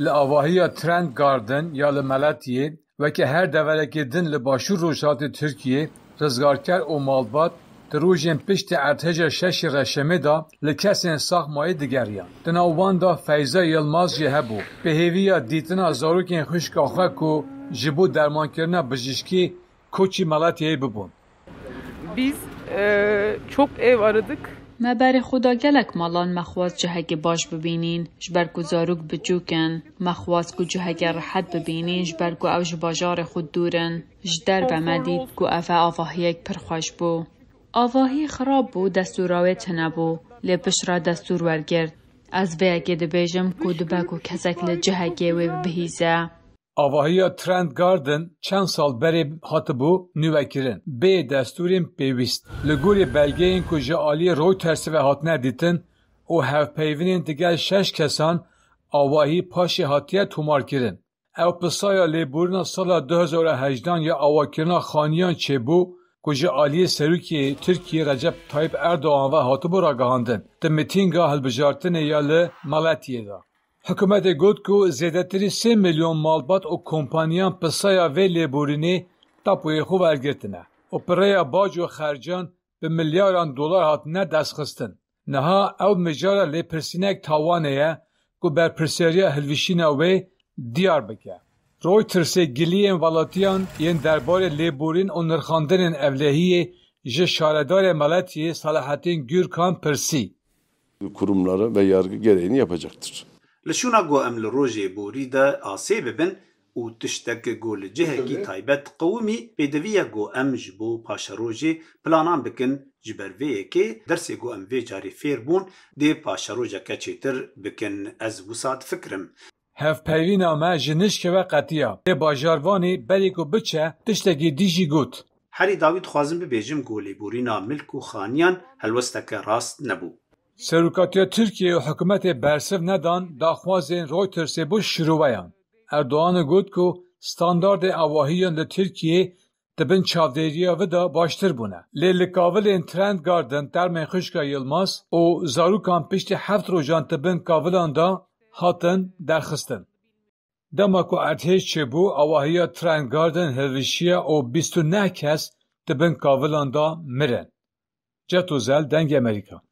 li avahiya Trent Garden ya li Meletiyê weke her deverekê din li başûr rojhilatê Tirkiyê rizgarker û malbat di rojên piştî ertêşa 6 Reşemê da li kesên saxmayê digeriyan. Di nav wan da Feyza Yılmaz jî hebû. Pêhêviya dîtina zarokên xwişka xwe ku ji bo dermankirina bijîşkî koçî Meletiyê bibûn. Biz çok ev aradık. Me berê xuda gelek malan mexwaz cihekê baş bibînin, ji ber ku zarok biçûk in, mexwaz ku cihekê rehet bibînin ji ber ku ew ji bajarê xwe dûr in. Ji derve me dît ku ev avahiyek pir xweş bû. Avahî xirab bû, destûra wê tinebû, lê piştre destûr wergirt. Ez vêyekê dibêjim ku dibe ku kesek li cihekê wê bibihîze. Avahiya Trent Garden çend sal berê hatibû nûvekirin. Bê destûrên pêwîst. Li gorî belgeyên ku ji aliyê Reutersê ve hatine dîtin û hevpeyvinên digel 6 kesan avahî paşê hatiye tomarkirin. Ew pisaya lêborîna sala 2018 ya avakirina xaniyan çêbû ku ji aliyê Serokê Tirkiyê Recep Tayyip Erdoğan ve hatibû ragihandin. Di mîtînga hilbijartinê ya li Meletiyê da. Hikûmetê got ku zêdetirî 3 milyon malbat û kompaniyan pisaya vê lêborînê tapoyê xwe wergirtine û pirêya bac û xercan bi milyaran dolar hatine destxistin. Niha ew mijara lêpirsînek tawanê ye ku berpirsiyariya hilwişîna wê diyar bike. Reutersê giliyên welatiyan yên derbarê lêborîn û nirxandinên evlehiyê ji şaredarê Meletiyê Selahattin Gürkan pirsî. Kurumları ve yargı gereğini yapacaktır. Li şûna got em li rojê borî de asê bibin û tiştek got li cihekî taybet qewimî pêdiviya got em ji bo paşa rojê planan bikin ji ber vê yekê dersê got em vê carî fêr bûn dê paşa rojeke çêtir bikin ez wisa difikirim. Hevpeyvîna me ji nişkê ve qetiya. Lê bajarvanê berê ku biçe tiştekî dijî got. Herî dawî dixwazim bibêjim ku lêborîna milk û xaniyan helwesteke rast nebû. Serokatiya Tirkiye û hikûmetê bersiv nedan daxwazên Reutersê bû şîroveyan. Erdoğanê got ku standardê avahiyan li Tirkiyê dibin çavdêriya ve da baştir bûne. Lê li kavilên Trent Garden dermên xwişka Yılmaz û zarokan piştî 7 rojan dibin kavilan da hatin derxistin. Dema ku ertêş çêbû avahiya Trent Garden hilwişiya û 29 kes dibin kavilan da mirin. Cetozel Dengê Amerîka.